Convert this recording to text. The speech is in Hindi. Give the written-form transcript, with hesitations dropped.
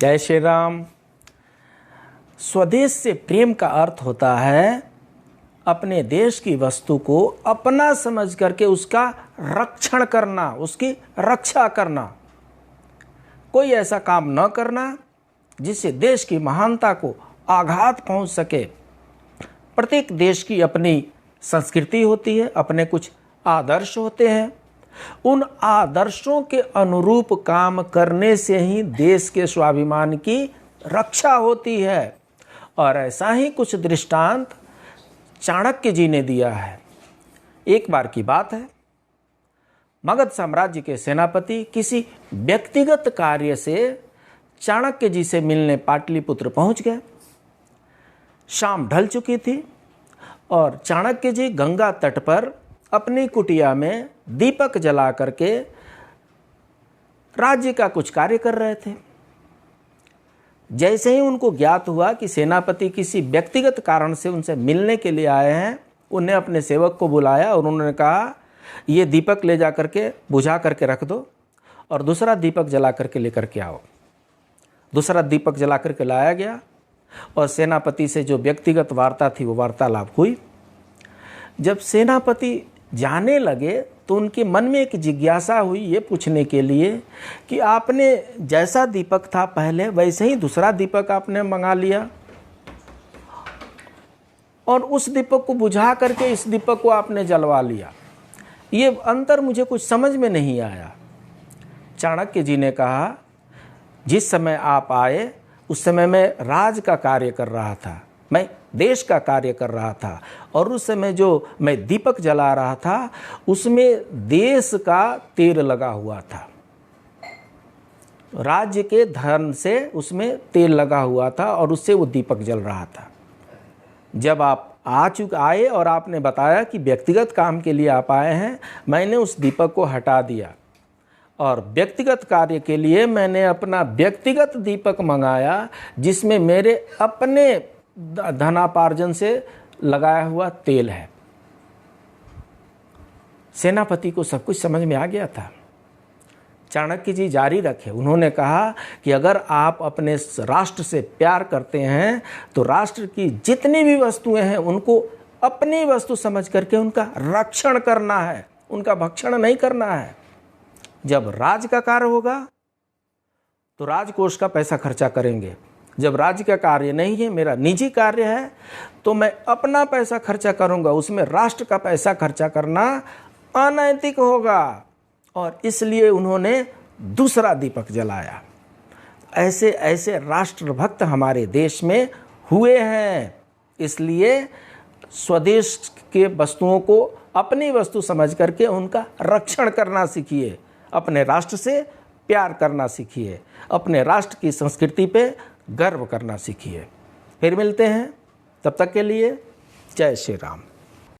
जय श्री राम। स्वदेश से प्रेम का अर्थ होता है अपने देश की वस्तु को अपना समझ करके उसका रक्षण करना, उसकी रक्षा करना। कोई ऐसा काम न करना जिससे देश की महानता को आघात पहुंच सके। प्रत्येक देश की अपनी संस्कृति होती है, अपने कुछ आदर्श होते हैं। उन आदर्शों के अनुरूप काम करने से ही देश के स्वाभिमान की रक्षा होती है। और ऐसा ही कुछ दृष्टांत चाणक्य जी ने दिया है। एक बार की बात है, मगध साम्राज्य के सेनापति किसी व्यक्तिगत कार्य से चाणक्य जी से मिलने पाटलिपुत्र पहुंच गए। शाम ढल चुकी थी और चाणक्य जी गंगा तट पर अपनी कुटिया में दीपक जला करके राज्य का कुछ कार्य कर रहे थे। जैसे ही उनको ज्ञात हुआ कि सेनापति किसी व्यक्तिगत कारण से उनसे मिलने के लिए आए हैं, उन्हें अपने सेवक को बुलाया और उन्होंने कहा, ये दीपक ले जा करके बुझा करके रख दो और दूसरा दीपक जला करके लेकर के आओ। दूसरा दीपक जला करके लाया गया और सेनापति से जो व्यक्तिगत वार्ता थी वो वार्तालाप हुई। जब सेनापति जाने लगे तो उनके मन में एक जिज्ञासा हुई ये पूछने के लिए कि आपने जैसा दीपक था पहले वैसे ही दूसरा दीपक आपने मंगा लिया और उस दीपक को बुझा करके इस दीपक को आपने जलवा लिया। ये अंतर मुझे कुछ समझ में नहीं आया। चाणक्य जी ने कहा, जिस समय आप आए उस समय मैं राज का कार्य कर रहा था, मैं देश का कार्य कर रहा था और उस समय जो मैं दीपक जला रहा था उसमें देश का तेल लगा हुआ था। राज्य के धन से उसमें तेल लगा हुआ था और उससे वो दीपक जल रहा था। जब आप आए और आपने बताया कि व्यक्तिगत काम के लिए आप आए हैं, मैंने उस दीपक को हटा दिया और व्यक्तिगत कार्य के लिए मैंने अपना व्यक्तिगत दीपक मंगाया जिसमें मेरे अपने धनापार्जन से लगाया हुआ तेल है। सेनापति को सब कुछ समझ में आ गया था। चाणक्य जी जारी रखे, उन्होंने कहा कि अगर आप अपने राष्ट्र से प्यार करते हैं तो राष्ट्र की जितनी भी वस्तुएं हैं उनको अपनी वस्तु समझ करके उनका रक्षण करना है, उनका भक्षण नहीं करना है। जब राज का कार्य होगा तो राजकोष का पैसा खर्चा करेंगे। जब राज्य का कार्य नहीं है, मेरा निजी कार्य है, तो मैं अपना पैसा खर्चा करूंगा। उसमें राष्ट्र का पैसा खर्चा करना अनैतिक होगा और इसलिए उन्होंने दूसरा दीपक जलाया। ऐसे ऐसे राष्ट्रभक्त हमारे देश में हुए हैं। इसलिए स्वदेश के वस्तुओं को अपनी वस्तु समझ करके उनका रक्षण करना सीखिए। अपने राष्ट्र से प्यार करना सीखिए। अपने राष्ट्र की संस्कृति पे गर्व करना सीखिए। फिर मिलते हैं, तब तक के लिए जय श्री राम।